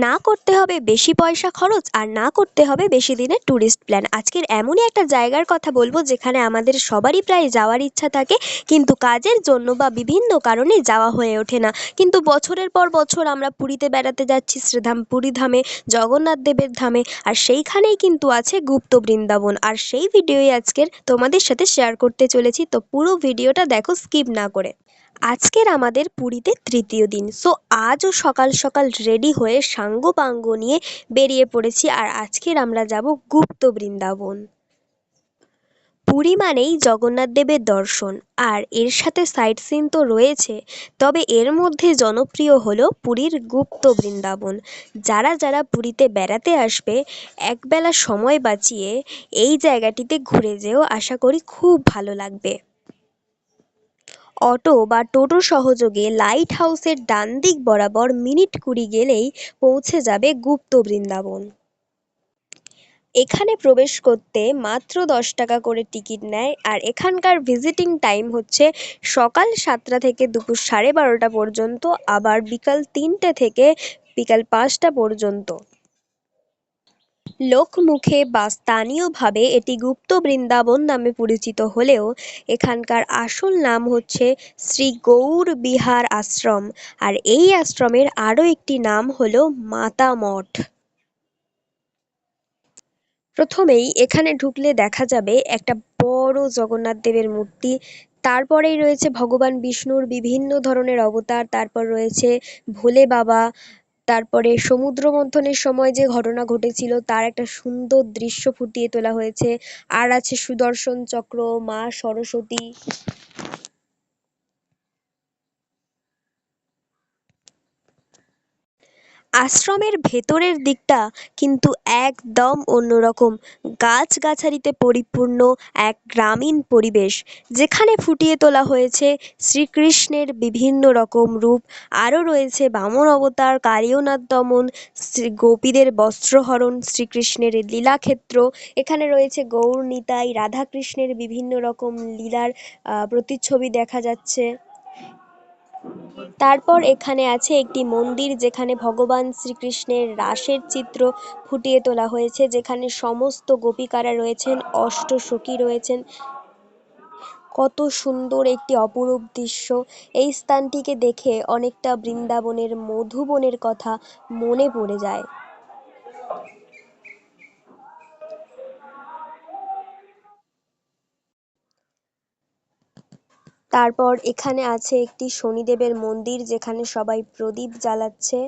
না করতে হবে বেশি পয়সা খরচ আর না করতে হবে বেশি দিনের ট্যুরিস্ট প্ল্যান। আজকের এমনই একটা জায়গার কথা বলবো যেখানে আমাদের সবারই প্রায় যাওয়ার ইচ্ছা থাকে, কিন্তু কাজের জন্য বা বিভিন্ন কারণে যাওয়া হয়ে ওঠে না। কিন্তু বছরের পর বছর আমরা পুরীতে বেড়াতে যাচ্ছি, শ্রীধাম পুরী ধামে, জগন্নাথ দেবের ধামে। আর সেইখানেই কিন্তু আছে গুপ্ত বৃন্দাবন, আর সেই ভিডিওই আজকের তোমাদের সাথে শেয়ার করতে চলেছি। তো পুরো ভিডিওটা দেখো স্কিপ না করে। আজকের আমাদের পুরীতে তৃতীয় দিন। সো আজও সকাল সকাল রেডি হয়ে সাঙ্গ পাঙ্গ নিয়ে বেরিয়ে পড়েছি, আর আজকের আমরা যাব গুপ্ত বৃন্দাবন। পুরী মানেই জগন্নাথ দেবের দর্শন, আর এর সাথে সাইট সিন তো রয়েছে, তবে এর মধ্যে জনপ্রিয় হলো পুরীর গুপ্ত বৃন্দাবন। যারা যারা পুরীতে বেড়াতে আসবে, একবেলা সময় বাঁচিয়ে এই জায়গাটিতে ঘুরে যেও, আশা করি খুব ভালো লাগবে। অটো বা টোটো সহযোগে লাইট হাউসের ডান দিক বরাবর মিনিট ২০ গেলেই পৌঁছে যাবে গুপ্ত বৃন্দাবন। এখানে প্রবেশ করতে মাত্র ১০ টাকা করে টিকিট নেয়, আর এখানকার ভিজিটিং টাইম হচ্ছে সকাল ৭টা থেকে দুপুর ১২:৩০ পর্যন্ত, আবার বিকাল ৩টে থেকে বিকাল ৫টা পর্যন্ত। লোকমুখে বা স্থানীয়ভাবে এটি গুপ্ত বৃন্দাবন নামে পরিচিত হলেও এখানকার আসল নাম হচ্ছে শ্রী গৌর বিহার আশ্রম। আর এই আশ্রমের আরও একটি নাম হলো মাতা মঠ। প্রথমেই এখানে ঢুকলে দেখা যাবে একটা বড় জগন্নাথ দেবের মূর্তি। তারপরেই রয়েছে ভগবান বিষ্ণুর বিভিন্ন ধরনের অবতার, তারপর রয়েছে ভোলে বাবা। তারপরে সমুদ্র মন্থনের সময় যে ঘটনা ঘটেছিল তার একটা সুন্দর দৃশ্য ফুটিয়ে তোলা হয়েছে। আর আছে সুদর্শন চক্র, মা সরস্বতী। আশ্রমের ভেতরের দিকটা কিন্তু একদম অন্যরকম। গাছগাছালিতে পরিপূর্ণ এক গ্রামীণ পরিবেশ, যেখানে ফুটিয়ে তোলা হয়েছে শ্রীকৃষ্ণের বিভিন্ন রকম রূপ। আরও রয়েছে বামন অবতার, কালীয়নাথ দমন, গোপীদের বস্ত্রহরণ, শ্রীকৃষ্ণের লীলাক্ষেত্র। এখানে রয়েছে গৌর নিতাই, রাধাকৃষ্ণের বিভিন্ন রকম লীলার প্রতিচ্ছবি দেখা যাচ্ছে। তারপর এখানে আছে একটি মন্দির, যেখানে ভগবান শ্রীকৃষ্ণের রাসের চিত্র ফুটিয়ে তোলা হয়েছে, যেখানে সমস্ত গোপিকারা রয়েছেন, অষ্টসখী রয়েছেন। কত সুন্দর একটি অপরূপ দৃশ্য! এই স্থানটিকে দেখে অনেকটা বৃন্দাবনের মধুবনের কথা মনে পড়ে যায়। তারপর এখানে আছে একটি শনিদেবের মন্দির, যেখানে সবাই প্রদীপ জ্বালাচ্ছে।